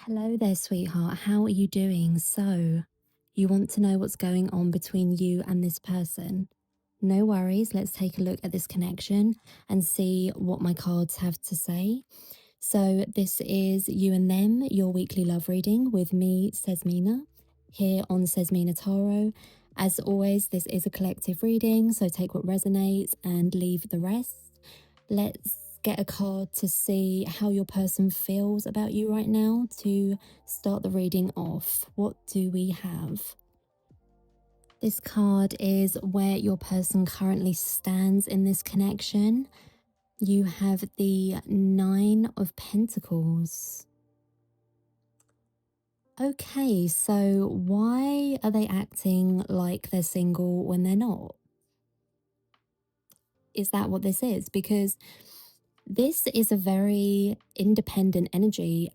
Hello there, sweetheart. How are you doing? So, you want to know what's going on between you and this person? No worries. Let's take a look at this connection and see what my cards have to say. So, this is you and them, your weekly love reading with me, Cesmina, here on Cesmina Tarot. As always, this is a collective reading, so take what resonates and leave the rest. Let's get a card to see how your person feels about you right now to start the reading off. What do we have? This card is where your person currently stands in this connection. You have the Nine of Pentacles. Okay, so why are they acting like they're single when they're not? Is that what this is? Because this is a very independent energy.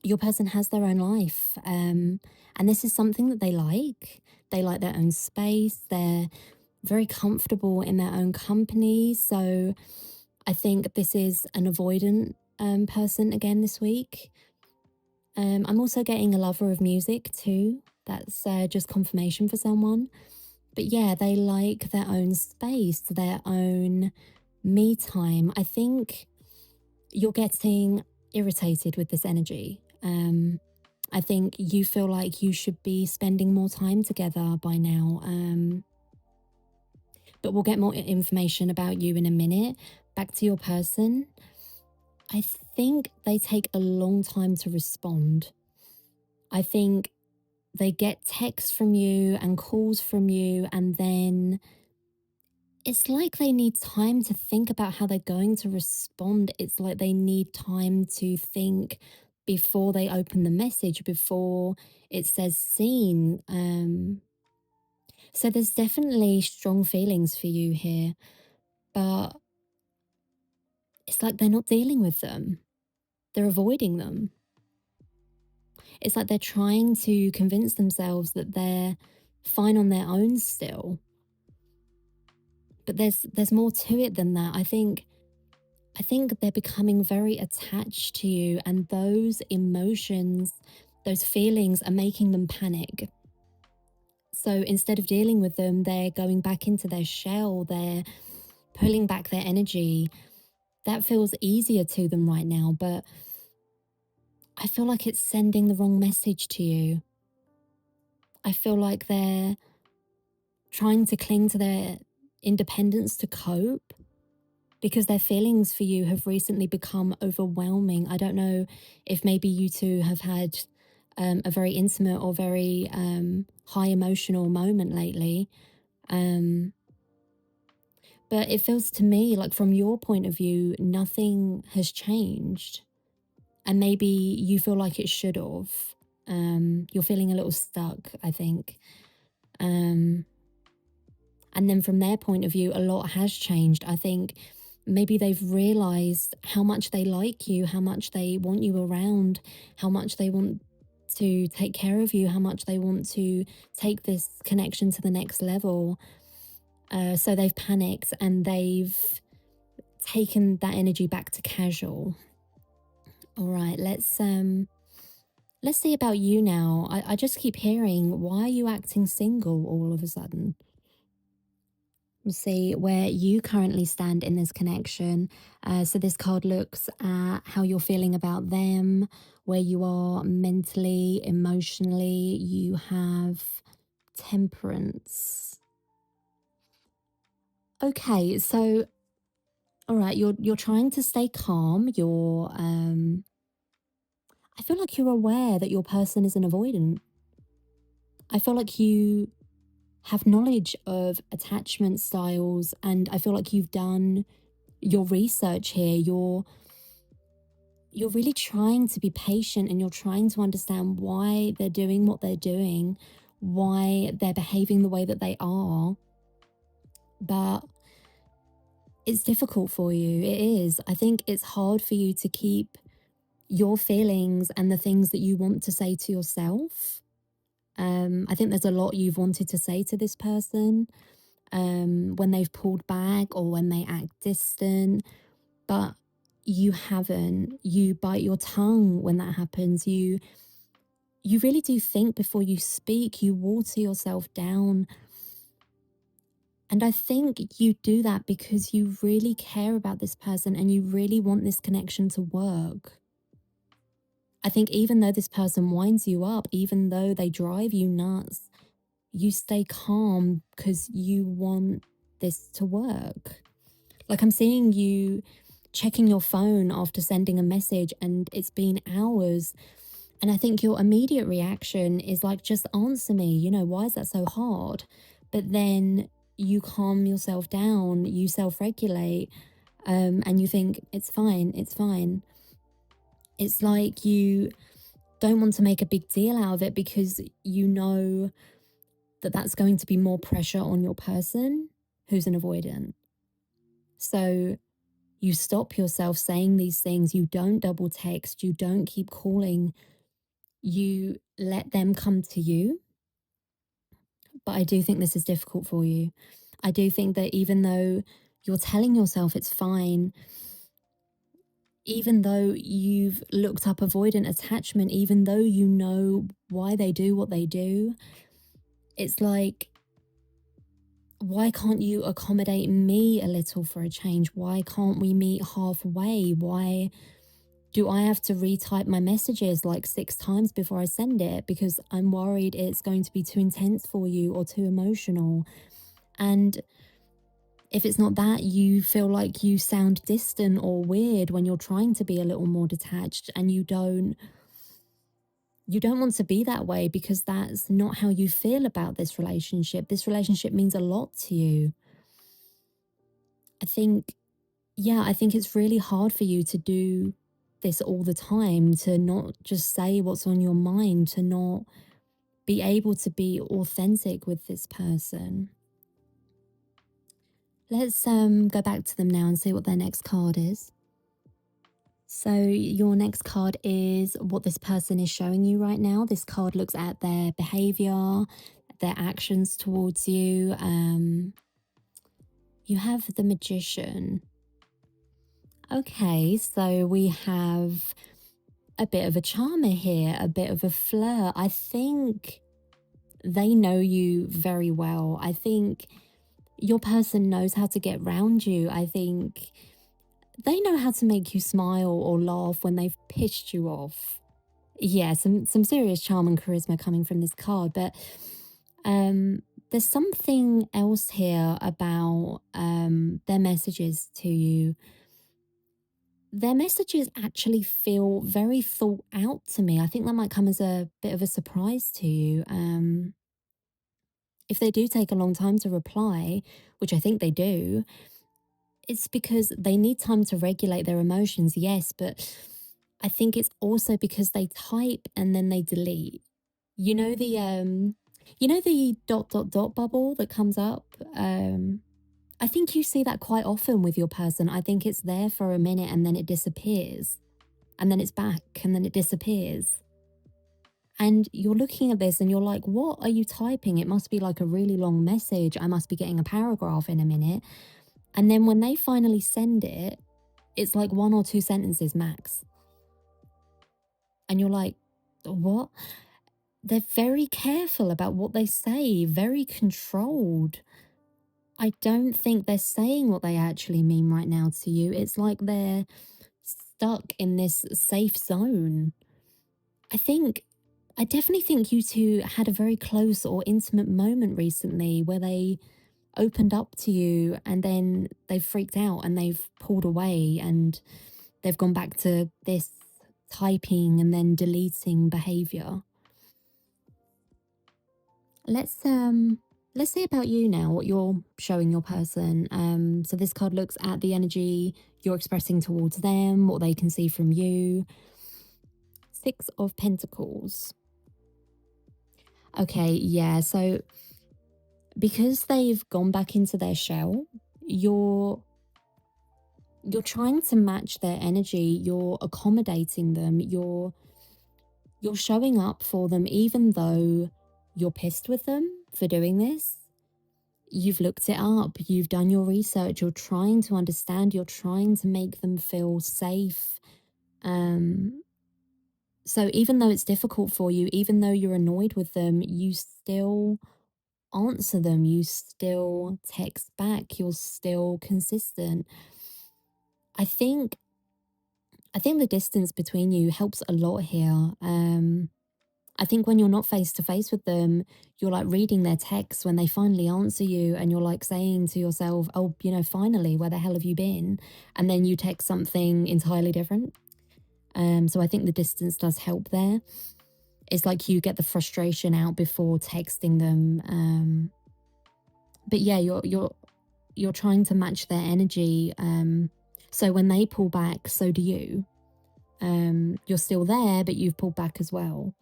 Your person has their own life, and this is something that they like. They like their own space. They're very comfortable in their own company. So I think this is an avoidant person again this week. I'm also getting a lover of music too. That's just confirmation for someone. But yeah, they like their own space, their own me time. I think you're getting irritated with this energy. I think you feel like you should be spending more time together by now. But we'll get more information about you in a minute. Back to your person. I think they take a long time to respond. I think they get texts from you and calls from you, and then it's like they need time to think about how they're going to respond. It's like they need time to think before they open the message, before it says seen. So there's definitely strong feelings for you here, but it's like they're not dealing with them. They're avoiding them. It's like they're trying to convince themselves that they're fine on their own still. But there's more to it than that. I think they're becoming very attached to you, and those emotions, those feelings are making them panic. So instead of dealing with them, they're going back into their shell, they're pulling back their energy. That feels easier to them right now, but I feel like it's sending the wrong message to you. I feel like they're trying to cling to their independence to cope because their feelings for you have recently become overwhelming. I don't know if maybe you two have had a very intimate or very high emotional moment lately. Um, but it feels to me like from your point of view, nothing has changed. And maybe you feel like it should have. You're feeling a little stuck, I think. Um, and then from their point of view, a lot has changed. I think maybe they've realized how much they like you, how much they want you around, how much they want to take care of you, how much they want to take this connection to the next level. So they've panicked and they've taken that energy back to casual. All right, let's see about you now. I just keep hearing, why are you acting single all of a sudden? We'll see where you currently stand in this connection. So this card looks at how you're feeling about them, where you are mentally, emotionally. You have Temperance. Okay, so all right, you're trying to stay calm. I feel like you're aware that your person is an avoidant. I feel like you have knowledge of attachment styles, and I feel like you've done your research here. You're really trying to be patient, and you're trying to understand why they're doing what they're doing, why they're behaving the way that they are. But it's difficult for you. It is. I think it's hard for you to keep your feelings and the things that you want to say to yourself. I think there's a lot you've wanted to say to this person when they've pulled back or when they act distant. But you haven't. You bite your tongue when that happens. You really do think before you speak. You water yourself down. And I think you do that because you really care about this person and you really want this connection to work. I think even though this person winds you up, even though they drive you nuts, you stay calm because you want this to work. Like, I'm seeing you checking your phone after sending a message and it's been hours. And I think your immediate reaction is like, just answer me. Why is that so hard? But then you calm yourself down, you self regulate, and you think, it's fine, it's fine. It's like you don't want to make a big deal out of it because you know that that's going to be more pressure on your person who's an avoidant. So you stop yourself saying these things. You don't double text. You don't keep calling. You let them come to you. But I do think this is difficult for you. I do think that even though you're telling yourself it's fine, even though you've looked up avoidant attachment, even though you know why they do what they do, it's like, why can't you accommodate me a little for a change? Why can't we meet halfway? Why do I have to retype my messages like 6 times before I send it because I'm worried it's going to be too intense for you or too emotional? And if it's not that, you feel like you sound distant or weird when you're trying to be a little more detached, and you don't want to be that way because that's not how you feel about this relationship. This relationship means a lot to you. I think, yeah, I think it's really hard for you to do this all the time, to not just say what's on your mind, to not be able to be authentic with this person. Let's go back to them now and see what their next card is. So your next card is what this person is showing you right now. This card looks at their behavior, their actions towards you. You have the Magician. Okay, so we have a bit of a charmer here, a bit of a flirt. I think they know you very well. I think your person knows how to get round you. I think they know how to make you smile or laugh when they've pissed you off. Yeah, some serious charm and charisma coming from this card, but there's something else here about their messages to you. Their messages actually feel very thought out to me. I think that might come as a bit of a surprise to you. If they do take a long time to reply, which I think they do, it's because they need time to regulate their emotions, yes, but I think it's also because they type and then they delete. You know the dot dot dot bubble that comes up? I think you see that quite often with your person. I think it's there for a minute and then it disappears. And then it's back and then it disappears. And you're looking at this and you're like, what are you typing? It must be like a really long message. I must be getting a paragraph in a minute. And then when they finally send it, it's like 1 or 2 sentences max. And you're like, what? They're very careful about what they say, very controlled. I don't think they're saying what they actually mean right now to you. It's like they're stuck in this safe zone. I definitely think you two had a very close or intimate moment recently where they opened up to you and then they've freaked out and they've pulled away and they've gone back to this typing and then deleting behavior. Let's see about you now, what you're showing your person. So this card looks at the energy you're expressing towards them, what they can see from you. 6 of Pentacles. Okay, yeah, so because they've gone back into their shell, you're trying to match their energy, you're accommodating them, you're showing up for them even though you're pissed with them for doing this. You've looked it up, you've done your research, you're trying to understand, you're trying to make them feel safe. Um, so even though it's difficult for you, even though you're annoyed with them, you still answer them, you still text back, you're still consistent. I think I think the distance between you helps a lot here. I think when you're not face to face with them, you're like reading their texts when they finally answer you, and you're like saying to yourself, oh, finally, where the hell have you been? And then you text something entirely different. So I think the distance does help there. It's like you get the frustration out before texting them. But yeah, you're trying to match their energy. So when they pull back, so do you. You're still there, but you've pulled back as well.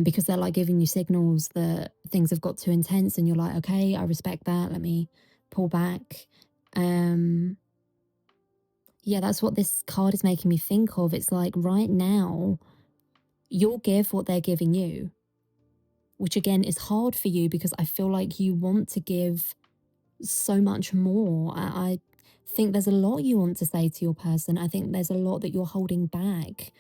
Because they're like giving you signals that things have got too intense, and you're like, okay, I respect that. Let me pull back. Yeah, that's what this card is making me think of. It's like right now, you'll give what they're giving you, which again is hard for you because I feel like you want to give so much more. I think there's a lot you want to say to your person. I think there's a lot that you're holding back.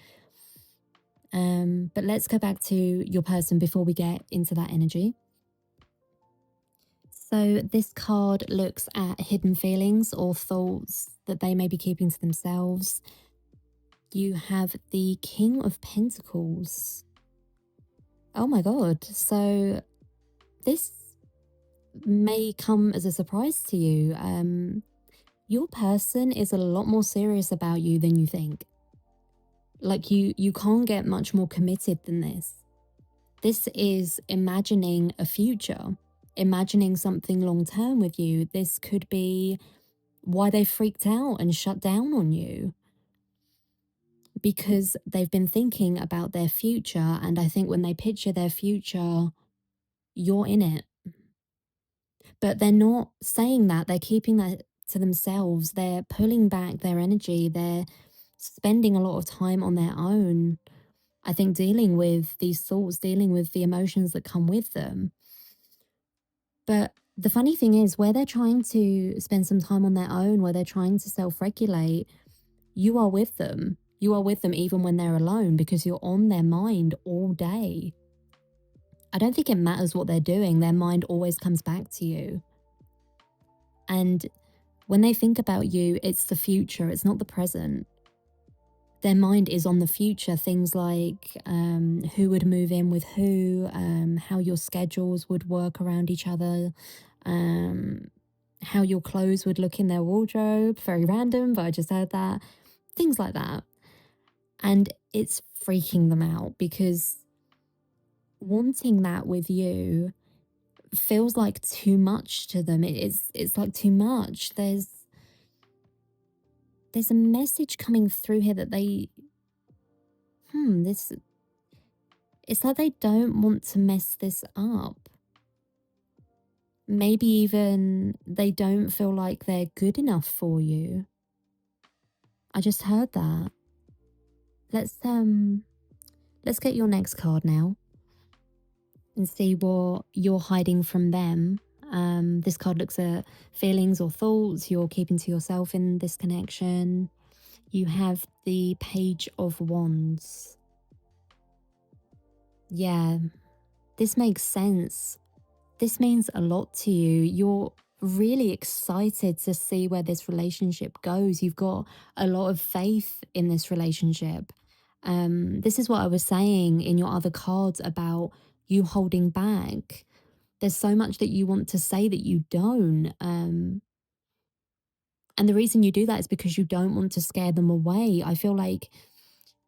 But let's go back to your person before we get into that energy. So this card looks at hidden feelings or thoughts that they may be keeping to themselves. You have the King of Pentacles. Oh my God. So this may come as a surprise to you. Your person is a lot more serious about you than you think. Like you can't get much more committed than this. This is imagining a future, imagining something long term with you. This could be why they freaked out and shut down on you, because they've been thinking about their future. And I think when they picture their future, you're in it. But they're not saying that. They're keeping that to themselves. They're pulling back their energy. They're spending a lot of time on their own. I think dealing with these thoughts, dealing with the emotions that come with them. But the funny thing is, where they're trying to spend some time on their own, where they're trying to self-regulate, you are with them. You are with them even when they're alone, because you're on their mind all day. I don't think it matters what they're doing. Their mind always comes back to you. And when they think about you, it's the future. It's not the present. Their mind is on the future. Things like who would move in with who, how your schedules would work around each other, how your clothes would look in their wardrobe. Very random, but I just heard that. Things like that. And it's freaking them out, because wanting that with you feels like too much to them. It's like too much. There's a message coming through here that this, it's like they don't want to mess this up. Maybe even they don't feel like they're good enough for you. I just heard that. Let's get your next card now and see what you're hiding from them. This card looks at feelings or thoughts you're keeping to yourself in this connection. You have the Page of Wands. Yeah, this makes sense. This means a lot to you. You're really excited to see where this relationship goes. You've got a lot of faith in this relationship. This is what I was saying in your other cards about you holding back. There's so much that you want to say that you don't. And the reason you do that is because you don't want to scare them away. I feel like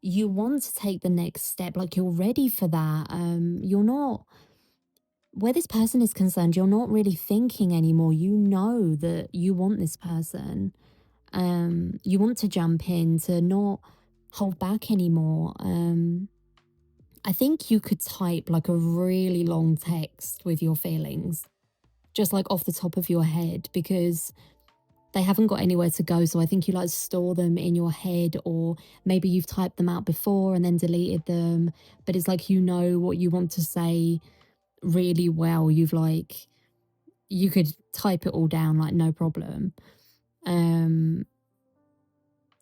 you want to take the next step, like you're ready for that. You're not, where this person is concerned, you're not really thinking anymore. You know that you want this person. You want to jump in, to not hold back anymore. I think you could type like a really long text with your feelings, just like off the top of your head, because they haven't got anywhere to go. So I think you like store them in your head, or maybe you've typed them out before and then deleted them, but it's like you know what you want to say really well. you could type it all down, like, no problem. Um,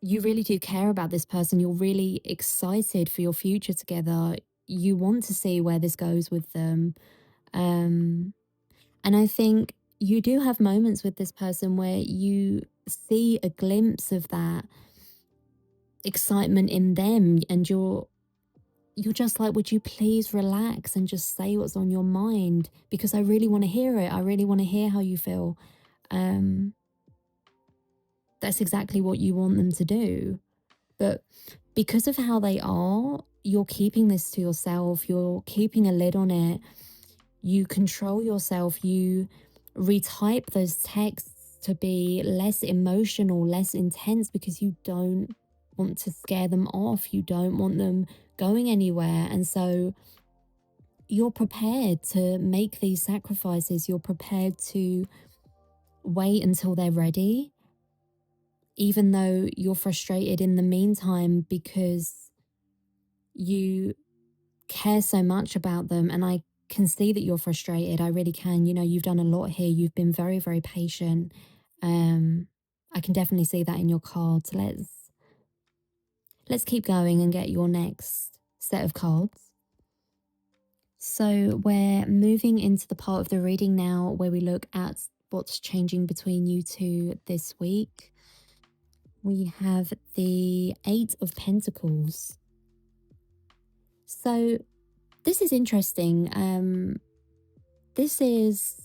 you really do care about this person. You're really excited for your future together. You want to see where this goes with them. Um, and I think you do have moments with this person where you see a glimpse of that excitement in them, and you're just like, would you please relax and just say what's on your mind? Because I really want to hear it. I really want to hear how you feel. Um, that's exactly what you want them to do. But because of how they are, you're keeping this to yourself. You're keeping a lid on it. You control yourself. You retype those texts to be less emotional, less intense, because you don't want to scare them off. You don't want them going anywhere. And so you're prepared to make these sacrifices. You're prepared to wait until they're ready, even though you're frustrated in the meantime because you care so much about them. And I can see that you're frustrated. I really can. You know, you've done a lot here. You've been very, very patient. Um, I can definitely see that in your cards. Let's keep going and get your next set of cards. So we're moving into the part of the reading now where we look at what's changing between you two this week. We have the Eight of Pentacles. So this is interesting. This is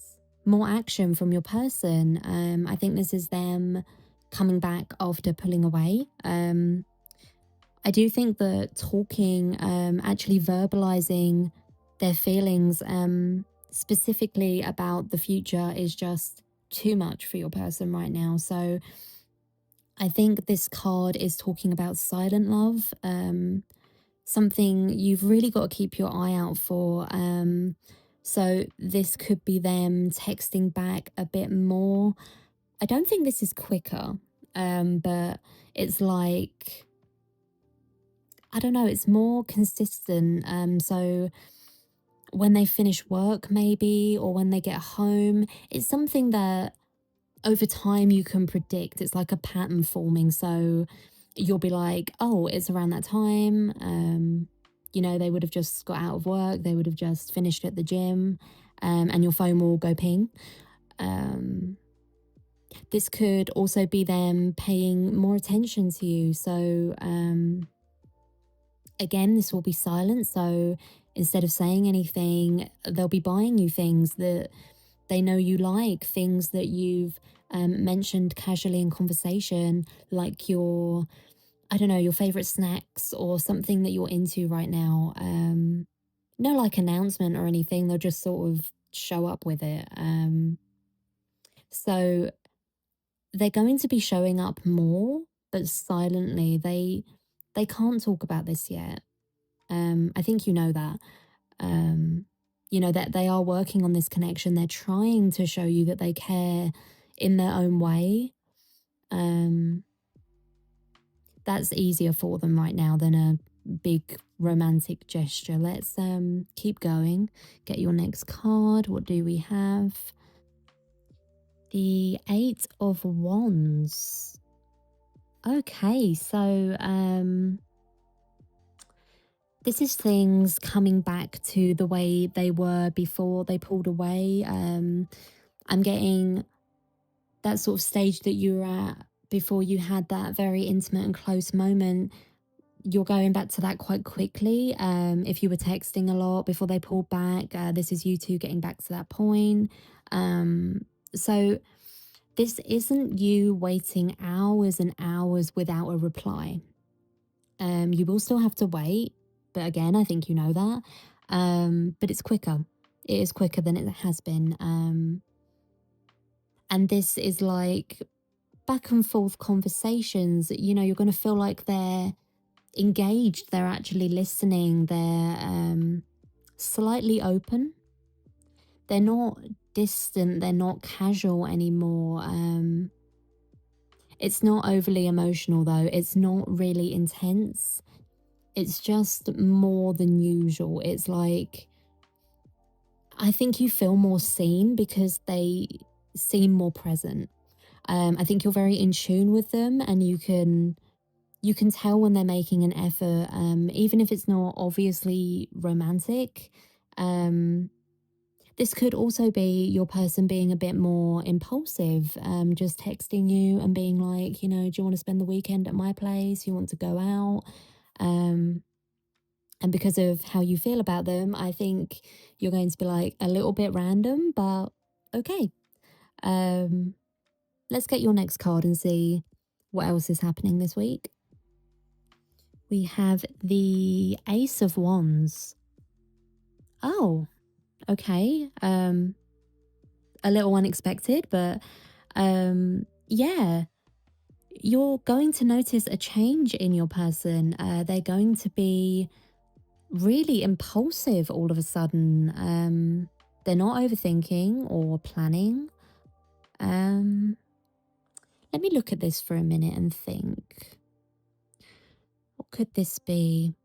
more action from your person. I think this is them coming back after pulling away. I do think that talking, actually verbalizing their feelings, specifically about the future, is just too much for your person right now. So I think this card is talking about silent love, something you've really got to keep your eye out for. So this could be them texting back a bit more. I don't think this is quicker, but it's like, I don't know, it's more consistent. So when they finish work maybe, or when they get home, it's something that over time you can predict. It's like a pattern forming. So you'll be like, oh, it's around that time. You know, they would have just got out of work. They would have just finished at the gym, and your phone will go ping. This could also be them paying more attention to you. So again, this will be silent. So instead of saying anything, they'll be buying you things that they know you like, things that you've mentioned casually in conversation, like your, I don't know, your favorite snacks or something that you're into right now. No like announcement or anything. They'll just sort of show up with it. So they're going to be showing up more, but silently. They can't talk about this yet. I think you know that. Um, you know that they are working on this connection. They're trying to show you that they care in their own way. That's easier for them right now than a big romantic gesture. Let's keep going. Get your next card. What do we have? The Eight of Wands. Okay, so this is things coming back to the way they were before they pulled away. I'm getting that sort of stage that you were at before you had that very intimate and close moment. You're going back to that quite quickly. If you were texting a lot before they pulled back, this is you two getting back to that point. So this isn't you waiting hours and hours without a reply. You will still have to wait, but again, I think you know that. But it's quicker. It is quicker than it has been. And this is like back and forth conversations. You know, you're going to feel like they're engaged, they're actually listening, they're slightly open. They're not distant, they're not casual anymore. It's not overly emotional though. It's not really intense. It's just more than usual. It's like, I think you feel more seen because they seem more present. I think you're very in tune with them, and you can tell when they're making an effort, even if it's not obviously romantic. Um, this could also be your person being a bit more impulsive, just texting you and being like, do you want to spend the weekend at my place? You want to go out? Um, and because of how you feel about them, I think you're going to be like a little bit random, but okay. Um, let's get your next card and see what else is happening this week. We have the Ace of Wands. Oh, okay. A little unexpected, but yeah, you're going to notice a change in your person. They're going to be really impulsive all of a sudden. They're not overthinking or planning. Let me look at this for a minute and think. What could this be?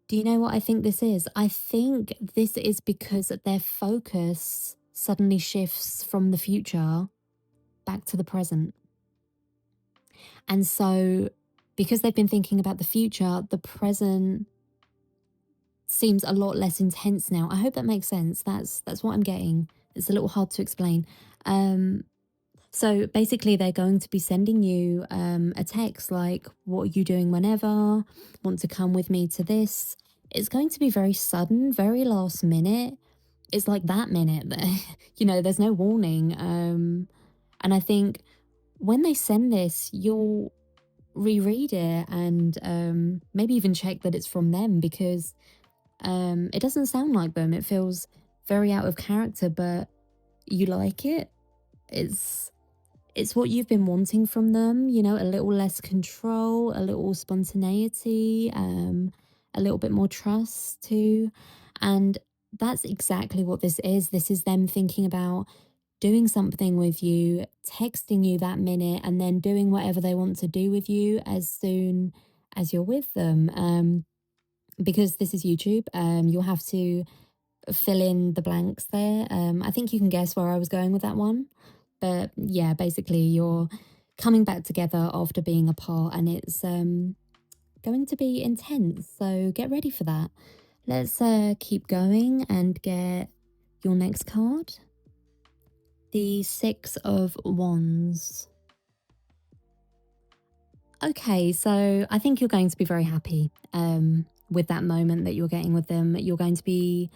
Do you know what I think this is? I think this is because their focus suddenly shifts from the future back to the present. And so, because they've been thinking about the future, the present seems a lot less intense now. I hope that makes sense. That's what I'm getting. It's a little hard to explain. So basically, they're going to be sending you a text like, "What are you doing whenever? Want to come with me to this?" It's going to be very sudden, very last minute. It's like that minute that, there's no warning. And I think when they send this, you'll reread it and maybe even check that it's from them, because it doesn't sound like them. It feels very out of character, but you like it. It's what you've been wanting from them, a little less control, a little spontaneity, a little bit more trust too. And that's exactly what this is. This is them thinking about doing something with you, texting you that minute, and then doing whatever they want to do with you as soon as you're with them. Because this is YouTube, you'll have to fill in the blanks there. I think you can guess where I was going with that one. But yeah, basically you're coming back together after being apart, and it's going to be intense. So get ready for that. Let's keep going and get your next card. The Six of Wands. Okay, so I think you're going to be very happy with that moment that you're getting with them. You're going to be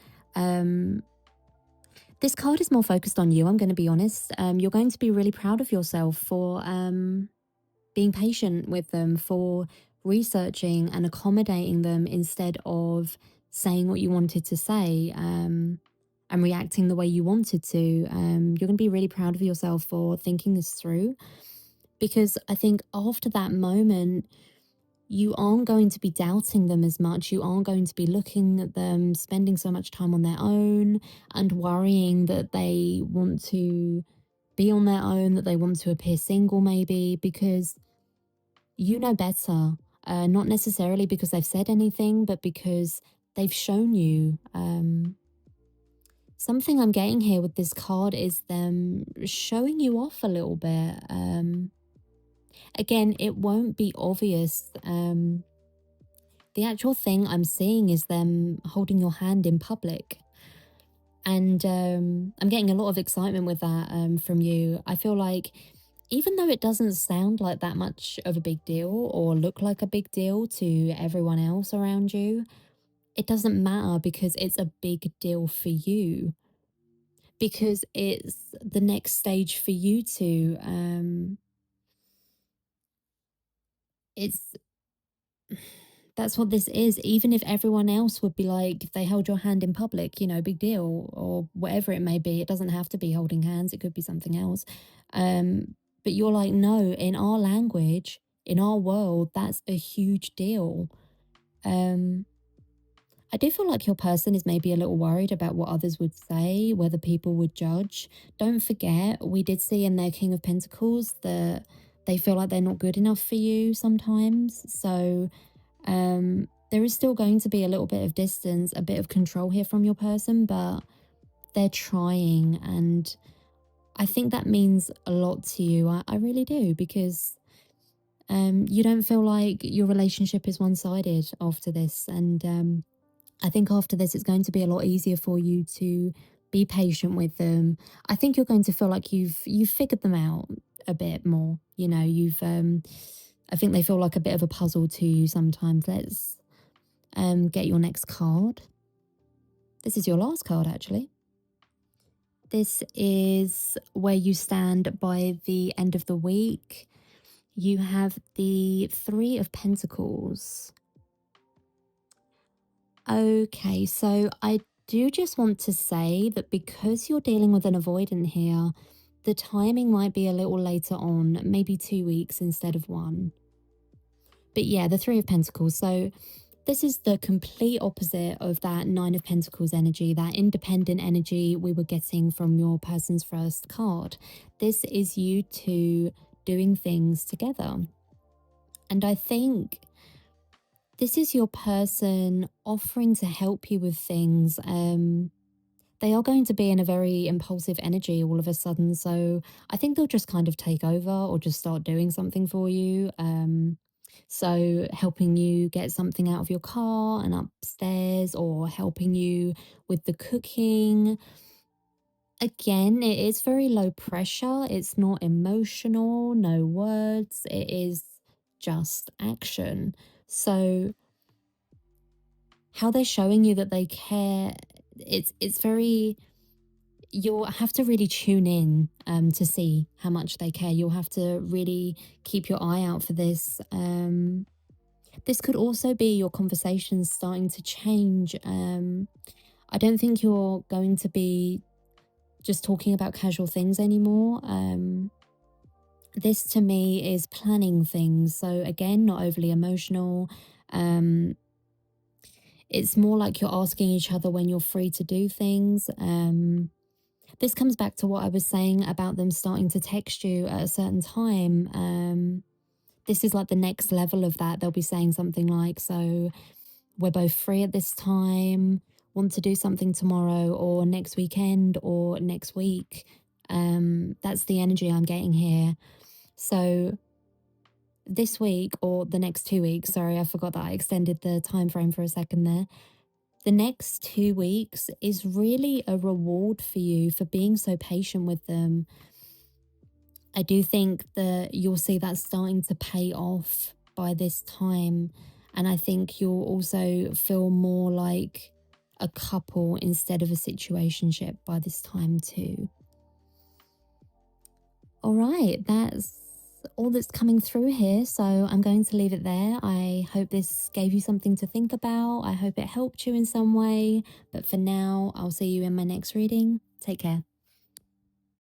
this card is more focused on you, I'm going to be honest. You're going to be really proud of yourself for being patient with them, for researching and accommodating them instead of saying what you wanted to say, and reacting the way you wanted to. You're going to be really proud of yourself for thinking this through, because I think after that moment, you aren't going to be doubting them as much. You aren't going to be looking at them, spending so much time on their own and worrying that they want to be on their own, that they want to appear single maybe, because you know better. Not necessarily because they've said anything, but because they've shown you. Something I'm getting here with this card is them showing you off a little bit. Again, it won't be obvious. The actual thing I'm seeing is them holding your hand in public. And I'm getting a lot of excitement with that from you. I feel like even though it doesn't sound like that much of a big deal or look like a big deal to everyone else around you, it doesn't matter, because it's a big deal for you. Because it's the next stage for you to, it's that's what this is. Even if everyone else would be like, if they held your hand in public, big deal, or whatever it may be. It doesn't have to be holding hands. It could be something else. But you're like, no, in our language, in our world, that's a huge deal. I do feel like your person is maybe a little worried about what others would say, whether people would judge. Don't forget, we did see in their King of Pentacles that they feel like they're not good enough for you sometimes. So, There is still going to be a little bit of distance, a bit of control here from your person, but they're trying. And I think that means a lot to you. I really do, because you don't feel like your relationship is one-sided after this. And I think after this, it's going to be a lot easier for you to be patient with them. I think you're going to feel like you've figured them out a bit more. You know, you've I think they feel like a bit of a puzzle to you sometimes. Let's get your next card. This is your last card, actually. This is where you stand by the end of the week. You have the Three of Pentacles. Okay, so I do just want to say that because you're dealing with an avoidant here, the timing might be a little later on, maybe 2 weeks instead of one. But yeah, the Three of Pentacles. So this is the complete opposite of that Nine of Pentacles energy, that independent energy we were getting from your person's first card. This is you two doing things together. And I think this is your person offering to help you with things. They are going to be in a very impulsive energy all of a sudden. So I think they'll just kind of take over or just start doing something for you. So helping you get something out of your car and upstairs, or helping you with the cooking. Again, it is very low pressure. It's not emotional, no words. It is just action. So how they're showing you that they care, it's very, you'll have to really tune in to see how much they care. You'll have to really keep your eye out for this. This could also be your conversations starting to change. I don't think you're going to be just talking about casual things anymore. This to me is planning things. So again, not overly emotional. It's more like you're asking each other when you're free to do things. This comes back to what I was saying about them starting to text you at a certain time. This is like the next level of that. They'll be saying something like, so we're both free at this time, want to do something tomorrow or next weekend or next week. That's the energy I'm getting here. So this week or the next 2 weeks, sorry, I forgot that I extended the time frame for a second there. The next 2 weeks is really a reward for you for being so patient with them. I do think that you'll see that starting to pay off by this time. And I think you'll also feel more like a couple instead of a situationship by this time too. All right, that's all that's coming through here. So I'm going to leave it there. I hope this gave you something to think about. I hope it helped you in some way. But for now, I'll see you in my next reading. Take care.